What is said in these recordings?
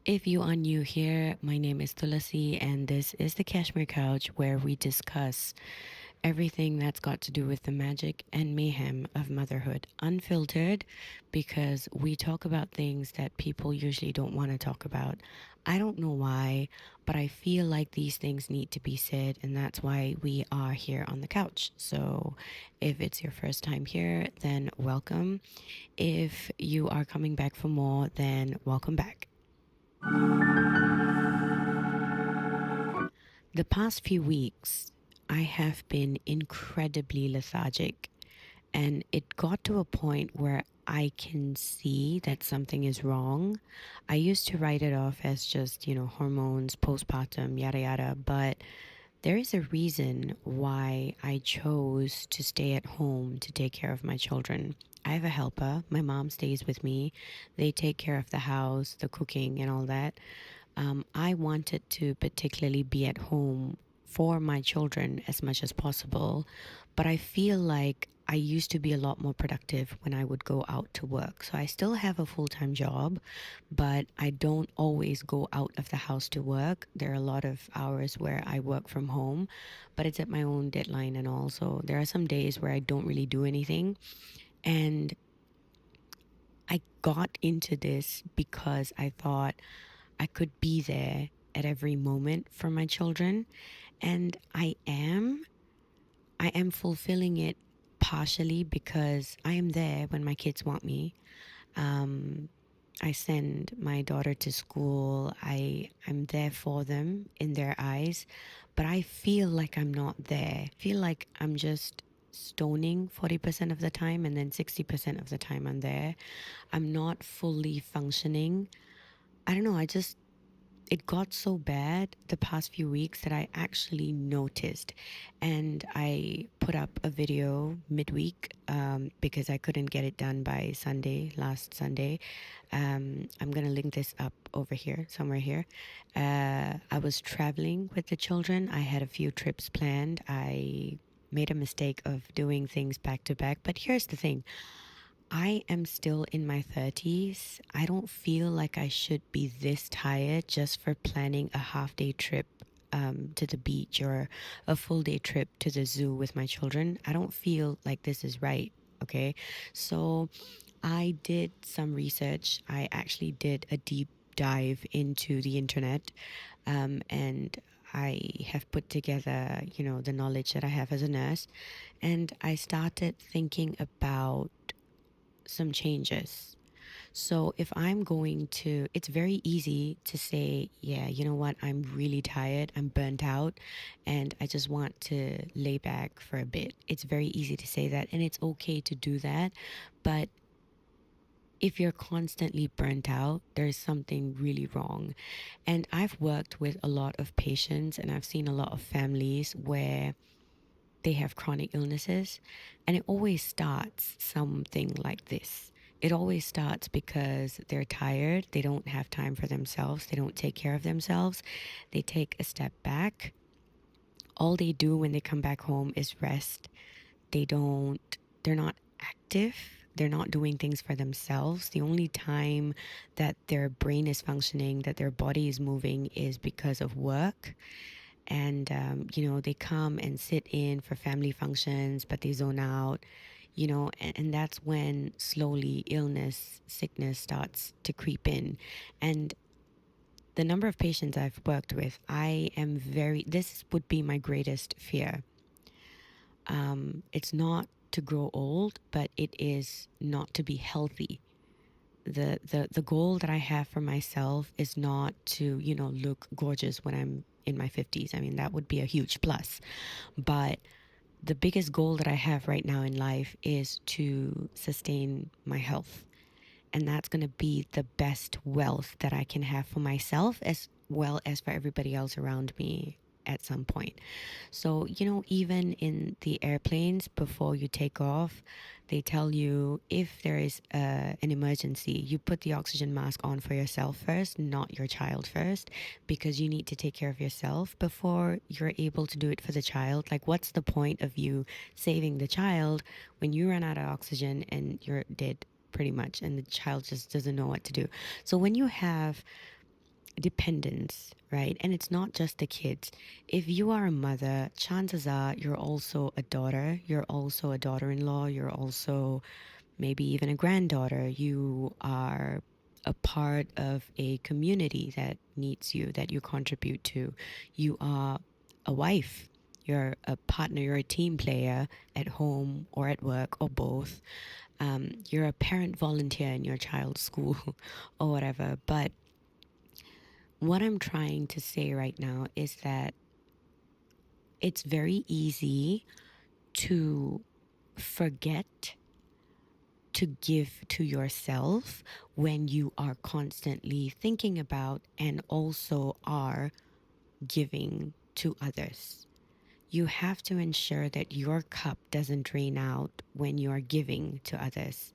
If you are new here, my name is Tulasi, and this is the Cashmere Couch where we discuss everything that's got to do with the magic and mayhem of motherhood, unfiltered, because we talk about things that people usually don't want to talk about. I don't know why, but I feel like these things need to be said, and that's why we are here on the couch. So, if it's your first time here, then welcome. If you are coming back for more, then welcome back. The past few weeks, I have been incredibly lethargic, and it got to a point where I can see that something is wrong. I used to write it off as just, hormones, postpartum, yada yada, but there is a reason why I chose to stay at home to take care of my children. I have a helper. My mom stays with me. They take care of the house, the cooking, and all that. I wanted to particularly be at home for my children as much as possible, but I feel like I used to be a lot more productive when I would go out to work. So I still have a full time job, but I don't always go out of the house to work. There are a lot of hours where I work from home, but it's at my own deadline and all. So there are some days where I don't really do anything. And I got into this because I thought I could be there at every moment for my children. And I am fulfilling it partially because I am there when my kids want me. Um, I send my daughter to school. I'm there for them in their eyes, but I feel like I'm not there. I feel like I'm just stoning 40% of the time and then 60% of the time I'm there. I'm not fully functioning. I don't know, I just it got so bad the past few weeks that I actually noticed. And I put up a video midweek because I couldn't get it done by Sunday, last Sunday. I'm going to link this up over here, somewhere here. I was traveling with the children. I had a few trips planned. I made a mistake of doing things back to back. But here's the thing, I am still in my 30s. I don't feel like I should be this tired just for planning a half day trip to the beach or a full day trip to the zoo with my children. I don't feel like this is right. Okay. So I did some research. I actually did a deep dive into the internet, and I have put together, the knowledge that I have as a nurse, and I started thinking about some changes. So if I'm going to, it's very easy to say, yeah, you know what, I'm really tired, I'm burnt out, and I just want to lay back for a bit. It's very easy to say that, and it's okay to do that. But if you're constantly burnt out, there's something really wrong. And I've worked with a lot of patients, and I've seen a lot of families where they have chronic illnesses, and it always starts something like this. It always starts because they're tired, they don't have time for themselves, they don't take care of themselves, they take a step back. All they do when they come back home is rest. They're not active, they're not doing things for themselves. The only time that their brain is functioning, that their body is moving, is because of work. And they come and sit in for family functions, but they zone out, and that's when slowly illness, sickness starts to creep in. And the number of patients I've worked with, this would be my greatest fear. It's not to grow old, but it is not to be healthy. The goal that I have for myself is not to, look gorgeous when I'm in my 50s. I mean, that would be a huge plus. But the biggest goal that I have right now in life is to sustain my health. And that's going to be the best wealth that I can have for myself as well as for everybody else around me at some point. So, even in the airplanes, before you take off, they tell you if there is an emergency, you put the oxygen mask on for yourself first, not your child first, because you need to take care of yourself before you're able to do it for the child. Like, what's the point of you saving the child when you run out of oxygen and you're dead? Pretty much, and the child just doesn't know what to do. So when you have dependence, right? And it's not just the kids. If you are a mother, chances are you're also a daughter, you're also a daughter in law, you're also maybe even a granddaughter. You are a part of a community that needs you, that you contribute to. You are a wife, you're a partner, you're a team player at home or at work or both. You're a parent volunteer in your child's school or whatever. But what I'm trying to say right now is that it's very easy to forget to give to yourself when you are constantly thinking about and also are giving to others. You have to ensure that your cup doesn't drain out when you are giving to others.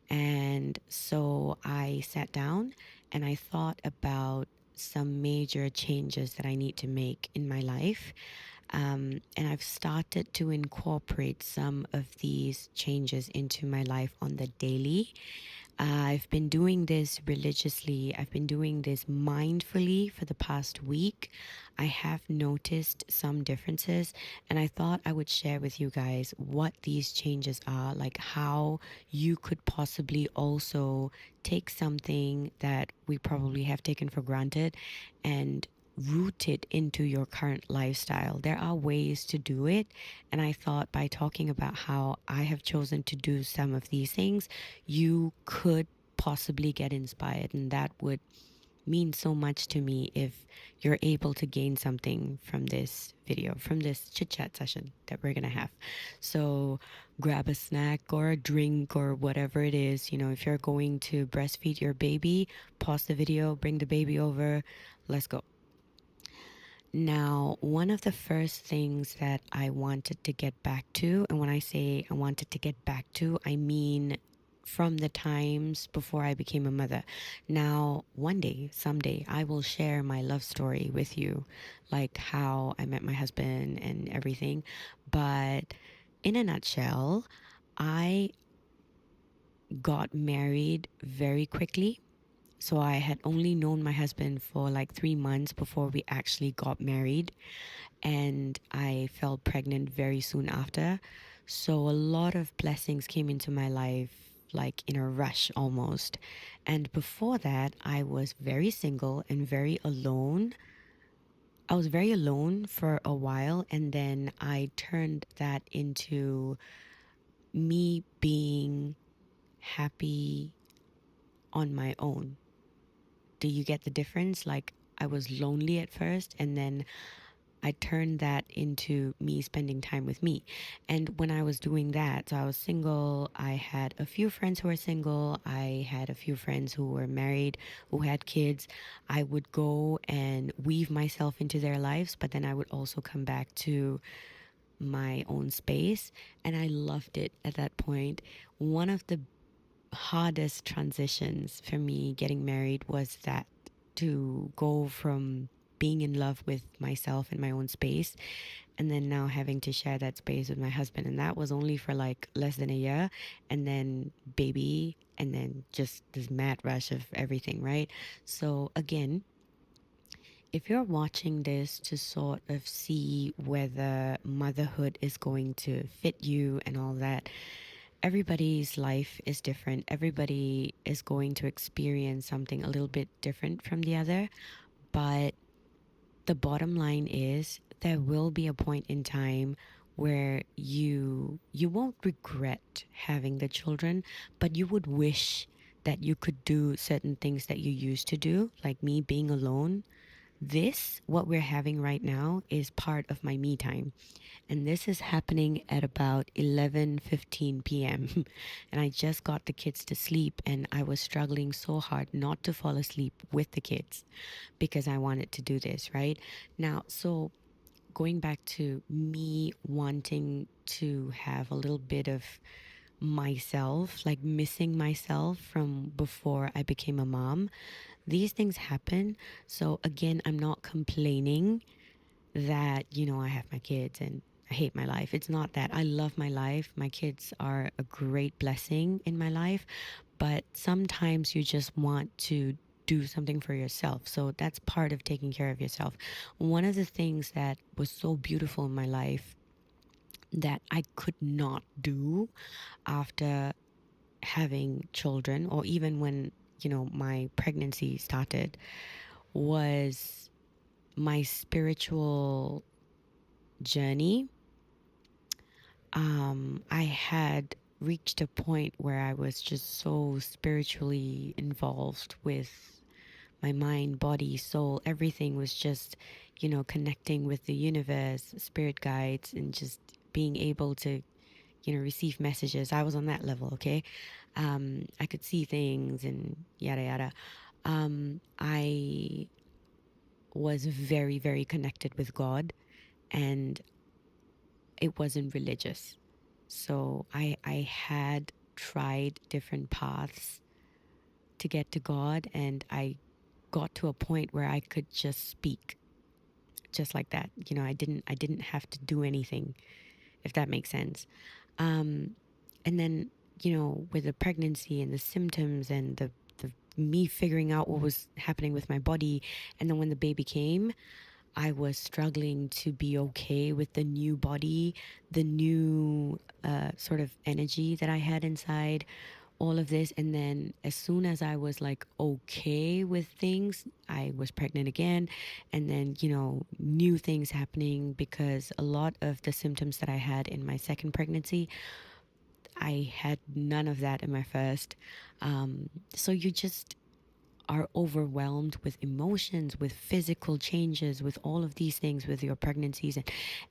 And so I sat down and I thought about some major changes that I need to make in my life. And I've started to incorporate some of these changes into my life on the daily. I've been doing this religiously. I've been doing this mindfully for the past week. I have noticed some differences, and I thought I would share with you guys what these changes are, like how you could possibly also take something that we probably have taken for granted and root it into your current lifestyle. There are ways to do it, and I thought by talking about how I have chosen to do some of these things, you could possibly get inspired, and that would mean so much to me if you're able to gain something from this video, from this chit chat session that we're gonna have. So grab a snack or a drink or whatever it is. If you're going to breastfeed your baby, pause the video, bring the baby over, let's go. Now, one of the first things that I wanted to get back to, and when I say I wanted to get back to, I mean from the times before I became a mother. Now, one day, someday, I will share my love story with you, like how I met my husband and everything. But in a nutshell, I got married very quickly. So I had only known my husband for like 3 months before we actually got married, and I fell pregnant very soon after. So a lot of blessings came into my life like in a rush almost. And before that, I was very single and very alone. I was very alone for a while, and then I turned that into me being happy on my own. Do you get the difference? Like, I was lonely at first, and then I turned that into me spending time with me. And when I was doing that, so I was single, I had a few friends who were single, I had a few friends who were married, who had kids. I would go and weave myself into their lives, but then I would also come back to my own space. And I loved it at that point. One of the hardest transitions for me getting married was that, to go from being in love with myself and my own space, and then now having to share that space with my husband. And that was only for like less than a year. And then baby, and then just this mad rush of everything, right? So, again, if you're watching this to sort of see whether motherhood is going to fit you and all that, everybody's life is different. Everybody is going to experience something a little bit different from the other. But the bottom line is there will be a point in time where you won't regret having the children, but you would wish that you could do certain things that you used to do, like me being alone. This, what we're having right now, is part of my me time. And this is happening at about 11:15 p.m. And I just got the kids to sleep, and I was struggling so hard not to fall asleep with the kids because I wanted to do this, right? Now, so going back to me wanting to have a little bit of myself, like missing myself from before I became a mom, these things happen. So again, I'm not complaining that, I have my kids and I hate my life. It's not that. I love my life. My kids are a great blessing in my life. But sometimes you just want to do something for yourself. So that's part of taking care of yourself. One of the things that was so beautiful in my life that I could not do after having children, or even when, my pregnancy started, was my spiritual journey. I had reached a point where I was just so spiritually involved with my mind, body, soul. Everything was just, connecting with the universe, spirit guides, and just being able to, receive messages. I was on that level, okay? I could see things and yada yada. I was very, very connected with God, and it wasn't religious. So I had tried different paths to get to God, and I got to a point where I could just speak just like that. I didn't have to do anything, if that makes sense. Um, and then, with the pregnancy and the symptoms and the me figuring out what was happening with my body, and then when the baby came, I was struggling to be okay with the new body, the new sort of energy that I had inside, all of this. And then as soon as I was like okay with things, I was pregnant again. And then, new things happening, because a lot of the symptoms that I had in my second pregnancy, I had none of that in my first. So you just are overwhelmed with emotions, with physical changes, with all of these things with your pregnancies.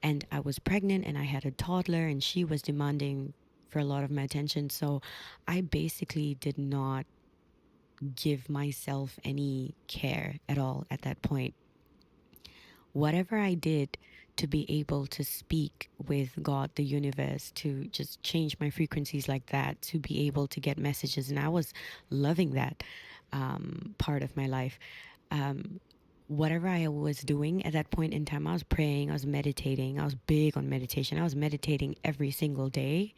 And I was pregnant and I had a toddler, and she was demanding for a lot of my attention. So I basically did not give myself any care at all at that point. Whatever I did to be able to speak with God, the universe, to just change my frequencies like that, to be able to get messages. And I was loving that part of my life. Um, Whatever I was doing at that point in time, I was praying, I was meditating, I was big on meditation. I was meditating every single day.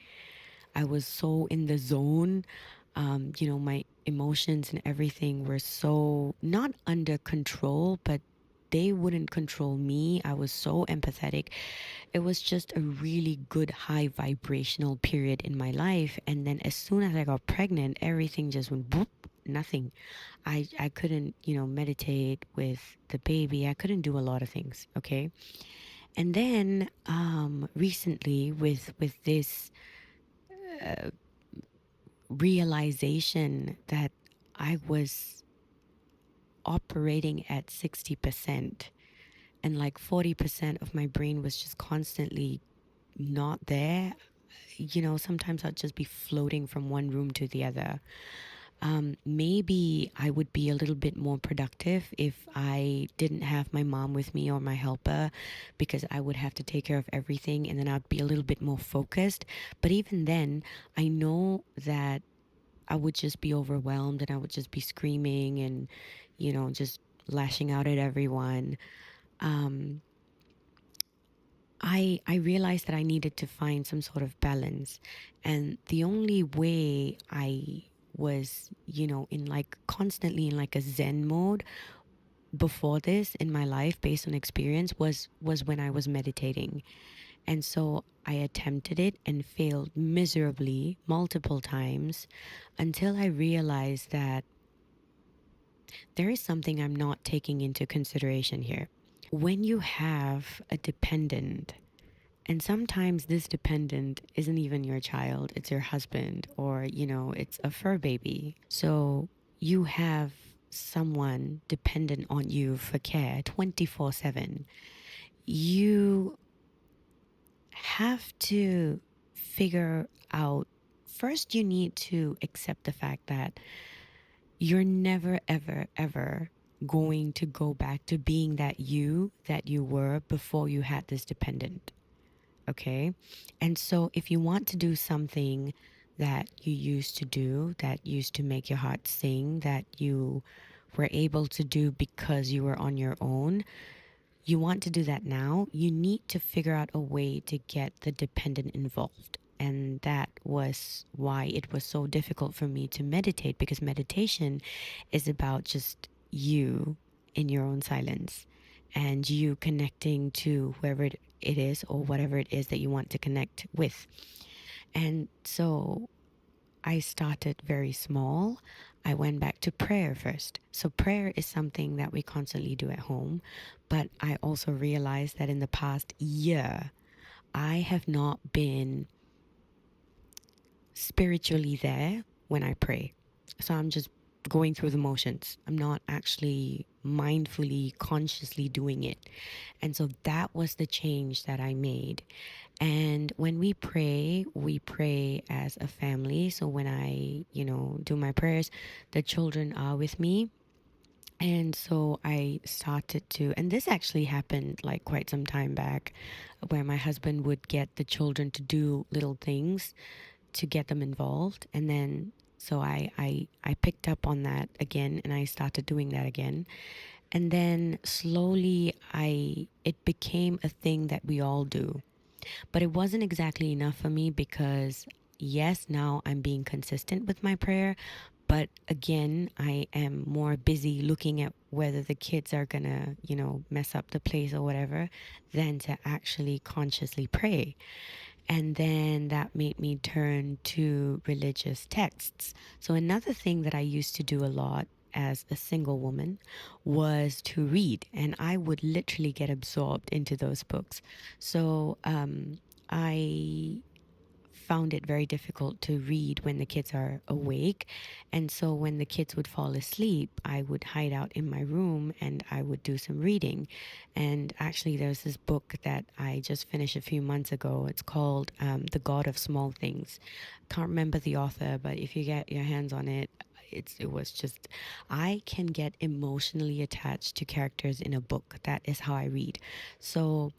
I was so in the zone. My emotions and everything were so not under control, but they wouldn't control me. I was so empathetic. It was just a really good high vibrational period in my life. And then as soon as I got pregnant, everything just went boop, nothing. I couldn't, meditate with the baby. I couldn't do a lot of things. Okay. And then recently with this realization that I was operating at 60%, and like 40% of my brain was just constantly not there. Sometimes I'd just be floating from one room to the other. Maybe I would be a little bit more productive if I didn't have my mom with me or my helper, because I would have to take care of everything, and then I'd be a little bit more focused. But even then, I know that I would just be overwhelmed, and I would just be screaming and, just lashing out at everyone. Um, I realized that I needed to find some sort of balance, and the only way I was, in like constantly in like a Zen mode before this in my life, based on experience, was when I was meditating. And so I attempted it and failed miserably multiple times, until I realized that there is something I'm not taking into consideration here. When you have a dependent, and sometimes this dependent isn't even your child, it's your husband, or, it's a fur baby. So you have someone dependent on you for care 24/7. You have to figure out, first, you need to accept the fact that you're never, ever, ever going to go back to being that you were before you had this dependent. Okay. And so if you want to do something that you used to do, that used to make your heart sing, that you were able to do because you were on your own, you want to do that now, you need to figure out a way to get the dependent involved. And that was why it was so difficult for me to meditate, because meditation is about just you in your own silence and you connecting to whoever it is or whatever it is that you want to connect with. And so I started very small. I went back to prayer first. So, prayer is something that we constantly do at home. But I also realized that in the past year, I have not been spiritually there when I pray. So, I'm just going through the motions. I'm not actually mindfully, consciously doing it. And so that was the change that I made. And when we pray as a family. So when I, do my prayers, the children are with me. And so I started to, and this actually happened like quite some time back, where my husband would get the children to do little things to get them involved. And then, so I picked up on that again and I started doing that again. And then slowly it became a thing that we all do. But it wasn't exactly enough for me because, yes, now I'm being consistent with my prayer. But again, I am more busy looking at whether the kids are gonna, mess up the place or whatever, than to actually consciously pray. And then that made me turn to religious texts. So, another thing that I used to do a lot as a single woman was to read, and I would literally get absorbed into those books. So, I found it very difficult to read when the kids are awake. And so when the kids would fall asleep, I would hide out in my room and I would do some reading. And actually, there's this book that I just finished a few months ago. It's called The God of Small Things. Can't remember the author, but if you get your hands on it, it was just, I can get emotionally attached to characters in a book. That is how I read. So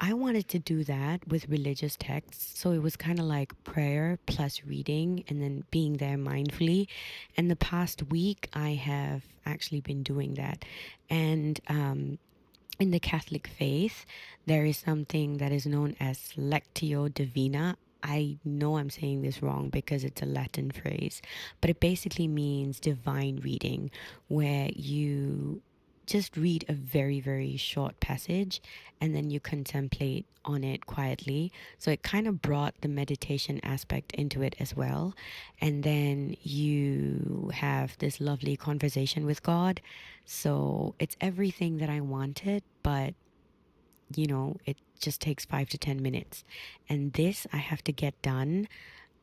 I wanted to do that with religious texts. So it was kind of like prayer plus reading and then being there mindfully. And the past week, I have actually been doing that. And in the Catholic faith, there is something that is known as Lectio Divina. I know I'm saying this wrong because it's a Latin phrase, but it basically means divine reading, where you just read a very, very short passage and then you contemplate on it quietly. So it kind of brought the meditation aspect into it as well. And then you have this lovely conversation with God. So it's everything that I wanted, but it just takes 5 to 10 minutes. And this I have to get done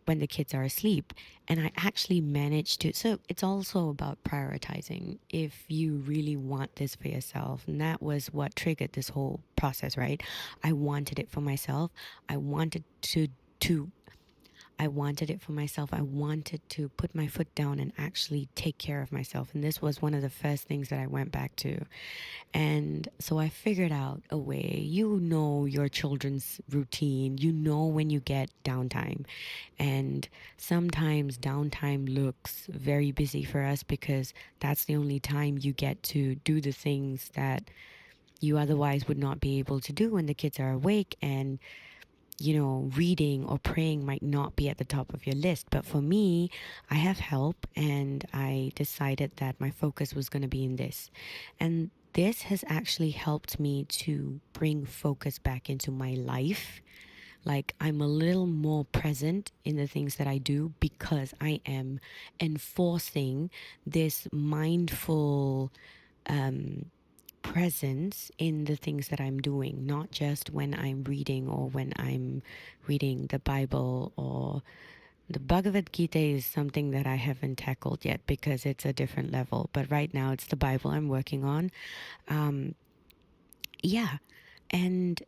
when the kids are asleep. And I actually managed to. So it's also about prioritizing if you really want this for yourself. And that was what triggered this whole process, right? I wanted it for myself. I wanted to I wanted it for myself. I wanted to put my foot down and actually take care of myself. And this was one of the first things that I went back to. And so I figured out a way. You know your children's routine, you know when you get downtime. And sometimes downtime looks very busy for us because that's the only time you get to do the things that you otherwise would not be able to do when the kids are awake. And reading or praying might not be at the top of your list. But for me, I have help and I decided that my focus was going to be in this. And this has actually helped me to bring focus back into my life. Like I'm a little more present in the things that I do because I am enforcing this mindful presence in the things that I'm doing, not just when I'm reading or when I'm reading the Bible or the Bhagavad Gita is something that I haven't tackled yet because it's a different level. But right now it's the Bible I'm working on. Um, yeah. And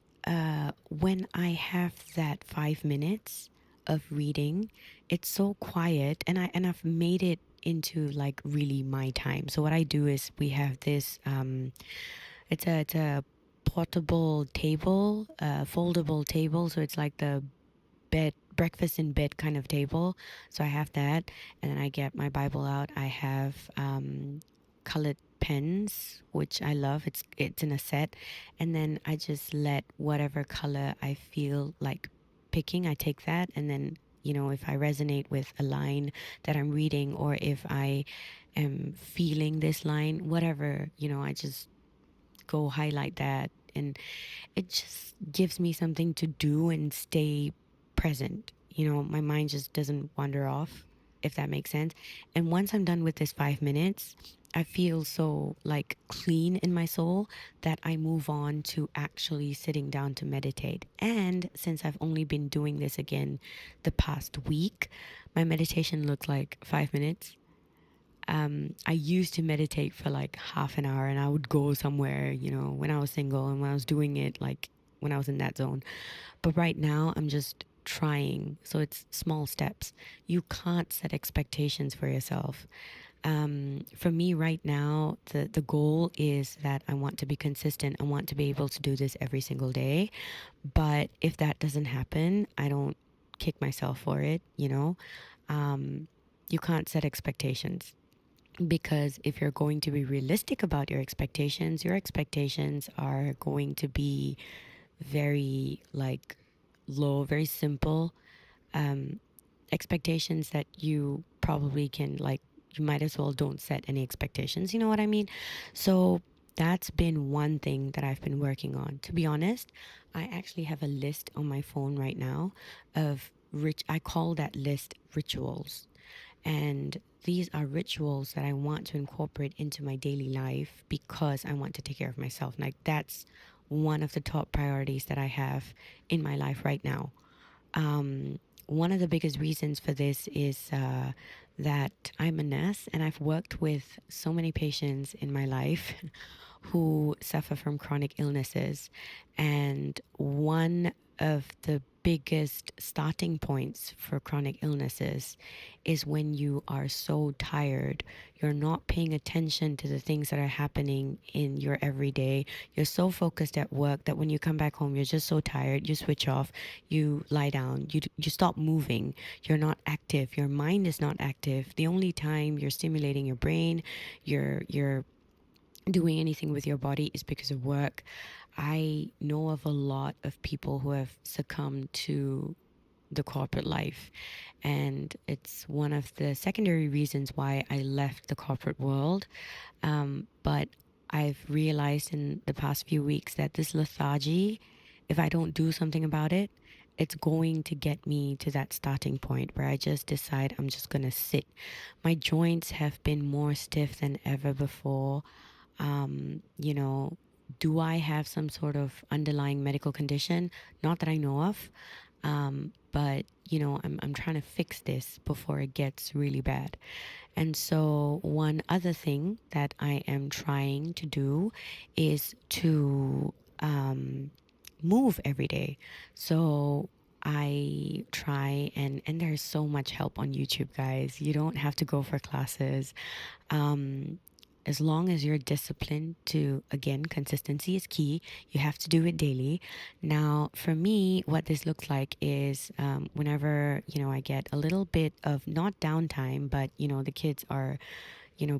when I have that 5 minutes of reading, it's so quiet and I've made it into like really my time. So what I do is we have this it's a portable table, foldable table. So it's like the bed, breakfast in bed kind of table. So I have that. And then I get my Bible out. I have colored pens, which I love. It's in a set. And then I just let whatever color I feel like picking, I take that, and then, if I resonate with a line that I'm reading, or if I am feeling this line, whatever, I just go highlight that. And it just gives me something to do and stay present. My mind just doesn't wander off, if that makes sense. And once I'm done with this 5 minutes, I feel so like clean in my soul that I move on to actually sitting down to meditate. And since I've only been doing this again the past week, my meditation looks like 5 minutes. I used to meditate for like half an hour, and I would go somewhere, when I was single and when I was doing it, like when I was in that zone. But right now, I'm just trying. So it's small steps. You can't set expectations for yourself. For me right now, the goal is that I want to be consistent. I want to be able to do this every single day. But if that doesn't happen, I don't kick myself for it. Um, you can't set expectations, because if you're going to be realistic about your expectations are going to be very like low, very simple, um, expectations that you probably can, like, you might as well don't set any expectations. You know what I mean? So that's been one thing that I've been working on. To be honest, I actually have a list on my phone right now of I call that list rituals. And these are rituals that I want to incorporate into my daily life because I want to take care of myself. Like, that's one of the top priorities that I have in my life right now. One of the biggest reasons for this is that I'm a nurse, and I've worked with so many patients in my life who suffer from chronic illnesses. And one of the biggest starting points for chronic illnesses is when you are so tired. You're not paying attention to the things that are happening in your everyday. You're so focused at work that when you come back home, you're just so tired. You switch off, you lie down, you stop moving. You're not active. Your mind is not active. The only time you're stimulating your brain, you're doing anything with your body, is because of work. I know of a lot of people who have succumbed to the corporate life, and it's one of the secondary reasons why I left the corporate world. But I've realized in the past few weeks that this lethargy, if I don't do something about it, it's going to get me to that starting point where I just decide I'm just going to sit. My joints have been more stiff than ever before. um, you know, do I have some sort of underlying medical condition? Not that I know of. But I'm trying to fix this before it gets really bad. And so one other thing that I am trying to do is to move every day. So I try, and there's so much help on YouTube, guys. You don't have to go for classes. um, as long as you're disciplined to, again, consistency is key. You have to do it daily. Now, for me, what this looks like is whenever, I get a little bit of not downtime, but, the kids are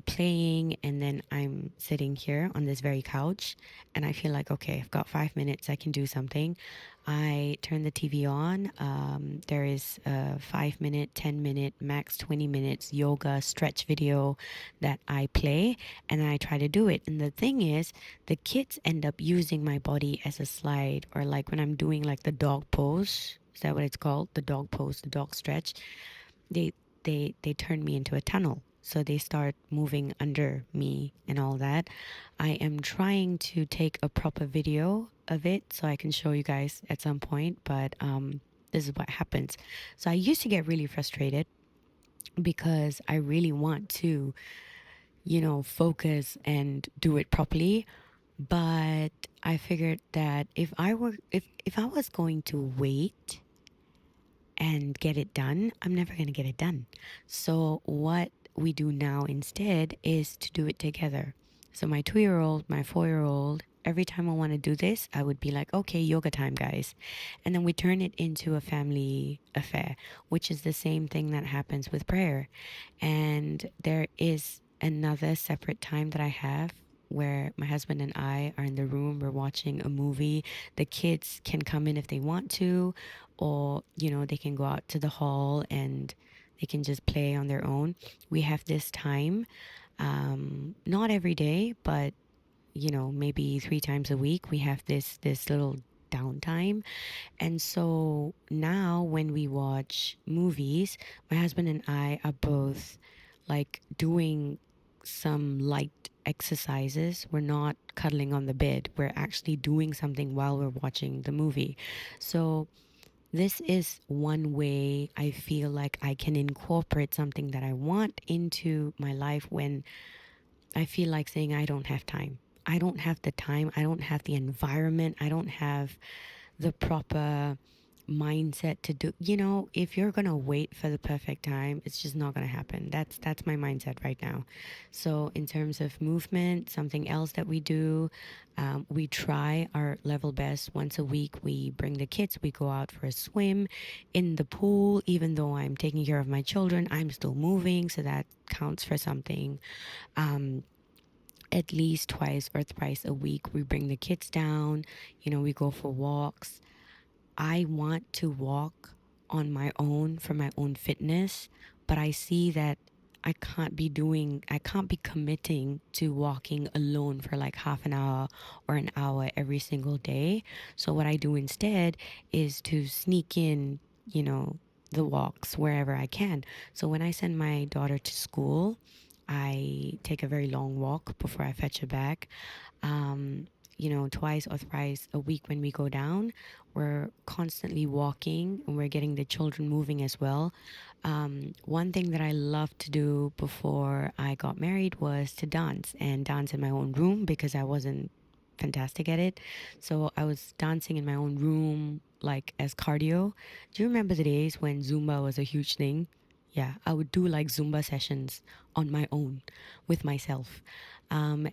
playing, and then I'm sitting here on this very couch, and I feel like, okay, I've got 5 minutes, I can do something. I turn the TV on. There is a 5 minute, 10 minute, max 20 minutes yoga stretch video that I play, and I try to do it. And the thing is, the kids end up using my body as a slide, or like when I'm doing like the dog pose. Is that what it's called? The dog pose, the dog stretch. they they turn me into a tunnel, so they start moving under me and all that. I am trying to take a proper video of it so I can show you guys at some point, but this is what happens. So I used to get really frustrated because I really want to focus and do it properly. But I figured that if I was going to wait and get it done, I'm never going to get it done. So, what we do now instead is to do it together. So, my 2 year old, my 4 year old, every time I want to do this, I would be like, okay, yoga time, guys. And then we turn it into a family affair, which is the same thing that happens with prayer. And there is another separate time that I have. where my husband and I are in the room, we're watching a movie. The kids can come in if they want to, or, they can go out to the hall and they can just play on their own. We have this time, not every day, but, maybe 3 times a week, we have this little downtime. And so now when we watch movies, my husband and I are both like doing some light exercises. We're not cuddling on the bed. We're actually doing something while we're watching the movie. So this is one way I feel like I can incorporate something that I want into my life when I feel like saying I don't have time. I don't have the time. I don't have the environment. I don't have the proper mindset to do. If you're gonna wait for the perfect time, it's just not gonna happen. That's my mindset right now. So in terms of movement, something else that we do, we try our level best. Once a week we bring the kids, we go out for a swim in the pool. Even though I'm taking care of my children, I'm still moving, so that counts for something. um, at least twice or thrice a week we bring the kids down. We go for walks. I want to walk on my own for my own fitness, but I see that I can't be committing to walking alone for like half an hour or an hour every single day. So, what I do instead is to sneak in, you know, the walks wherever I can. So, when I send my daughter to school, I take a very long walk before I fetch her back. um, twice or thrice a week when we go down, we're constantly walking and we're getting the children moving as well. One thing that I loved to do before I got married was to dance and dance in my own room because I wasn't fantastic at it. So I was dancing in my own room, like as cardio. Do you remember the days when Zumba was a huge thing? Yeah, I would do like Zumba sessions on my own with myself.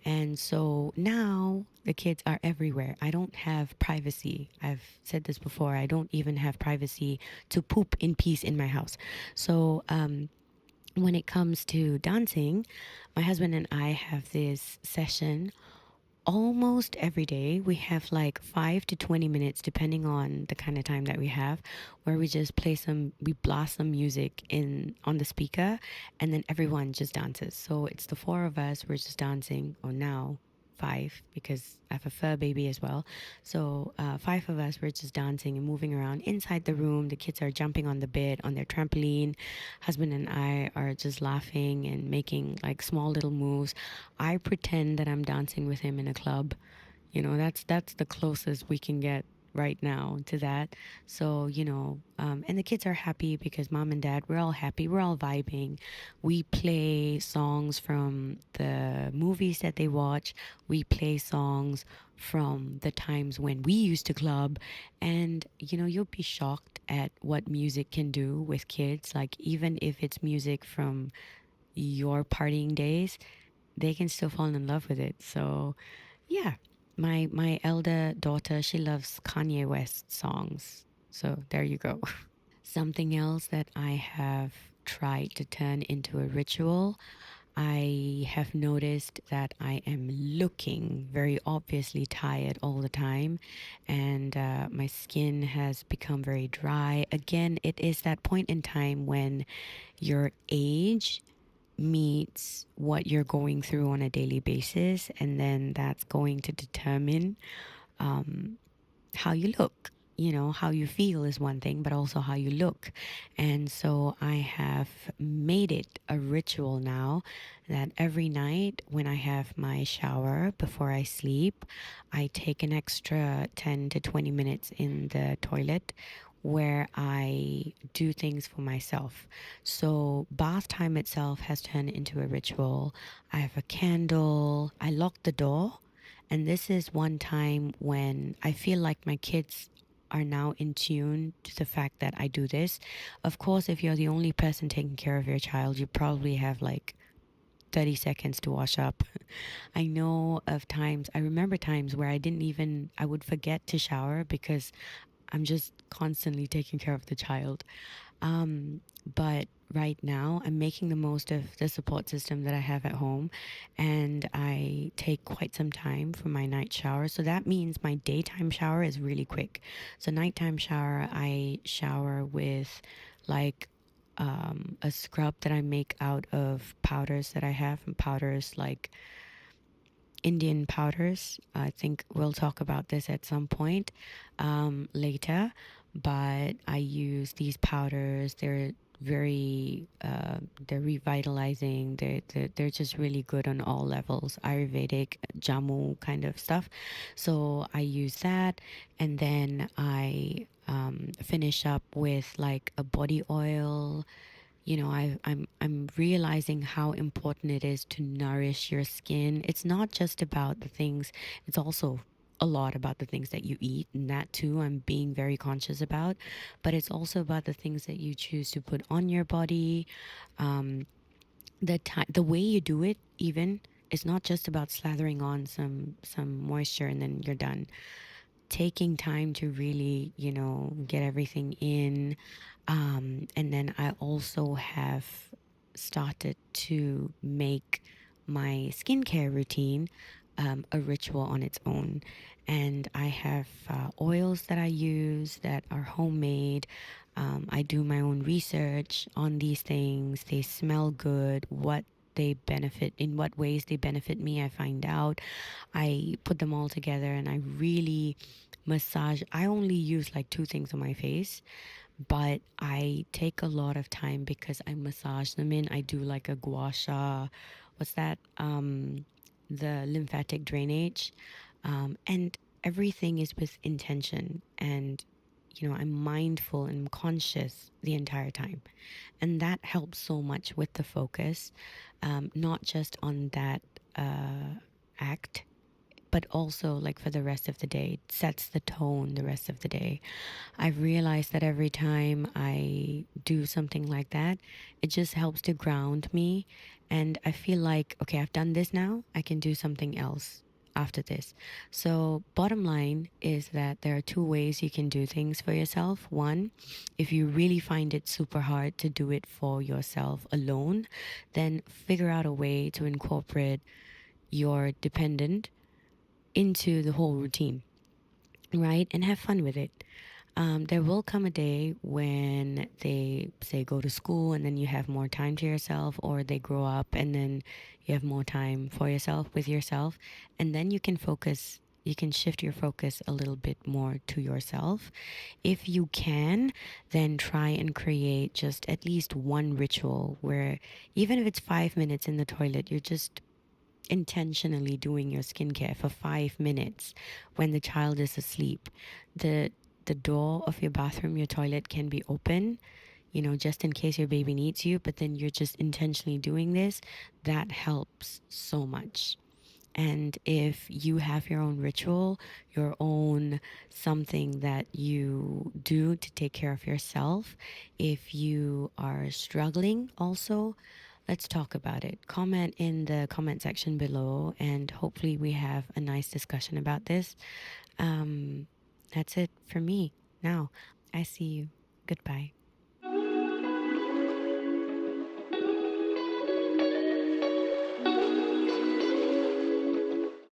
And so now the kids are everywhere. I don't have privacy. I've said this before. I don't even have privacy to poop in peace in my house. So, when it comes to dancing, my husband and I have this session almost every day. We have like 5 to 20 minutes depending on the kind of time that we have, where we just we blast some music in on the speaker, and then everyone just dances. So it's the four of us, we're just dancing. Or now five, because I have a fur baby as well. So five of us, we're just dancing and moving around inside the room. The kids are jumping on the bed on their trampoline. Husband and I are just laughing and making like small little moves. I pretend that I'm dancing with him in a club. That's the closest we can get right now to that. So, and the kids are happy because mom and dad, we're all happy. We're all vibing. We play songs from the movies that they watch. We play songs from the times when we used to club. And, you'll be shocked at what music can do with kids. Like, even if it's music from your partying days, they can still fall in love with it. So, yeah, my elder daughter, she loves Kanye West songs. So there you go. Something else that I have tried to turn into a ritual. I have noticed that I am looking very obviously tired all the time, and my skin has become very dry. Again, it is that point in time when your age meets what you're going through on a daily basis, and then that's going to determine um, how you look. How you feel is one thing, but also how you look. And so I have made it a ritual now that every night when I have my shower before I sleep, I take an extra 10 to 20 minutes in the toilet where I do things for myself. So, bath time itself has turned into a ritual. I have a candle, I lock the door, and this is one time when I feel like my kids are now in tune to the fact that I do this. Of course, if you're the only person taking care of your child, you probably have like 30 seconds to wash up. I remember times where I would forget to shower because I'm just constantly taking care of the child. Um, but right now, I'm making the most of the support system that I have at home, and I take quite some time for my night shower. So that means my daytime shower is really quick. So, nighttime shower, I shower with like a scrub that I make out of powders that I have, and powders like Indian powders. I think we'll talk about this at some point later, but I use these powders. They're revitalizing. They're just really good on all levels. Ayurvedic, jamu kind of stuff. So I use that, and then I finish up with like a body oil. I'm realizing how important it is to nourish your skin. It's not just about the things, it's also a lot about the things that you eat, and that too I'm being very conscious about. But it's also about the things that you choose to put on your body. Um, the way you do it, even, is not just about slathering on some moisture and then you're done. Taking time to really, get everything in. And then I also have started to make my skincare routine a ritual on its own. And I have oils that I use that are homemade. I do my own research on these things. They smell good. In what ways they benefit me, I find out. I put them all together and I really massage. I only use like two things on my face, but I take a lot of time because I massage them in. I do like a gua sha, what's that? The lymphatic drainage. And everything is with intention. And, I'm mindful and conscious the entire time. And that helps so much with the focus, not just on that act, but also like for the rest of the day. It sets the tone the rest of the day. I've realized that every time I do something like that, it just helps to ground me. And I feel like, okay, I've done this now, I can do something else after this. So, bottom line is that there are two ways you can do things for yourself. One, if you really find it super hard to do it for yourself alone, then figure out a way to incorporate your dependent into the whole routine, right? And have fun with it. There will come a day when they say go to school and then you have more time to yourself, or they grow up and then you have more time for yourself with yourself. And then you can shift your focus a little bit more to yourself. If you can, then try and create just at least one ritual where, even if it's 5 minutes in the toilet, you're just intentionally doing your skincare for 5 minutes when the child is asleep. The door of your bathroom, your toilet can be open, just in case your baby needs you, but then you're just intentionally doing this. That helps so much. And if you have your own ritual, your own something that you do to take care of yourself, if you are struggling also, let's talk about it. Comment in the comment section below, and hopefully, we have a nice discussion about this. Um, that's it for me. Now, I see you. Goodbye.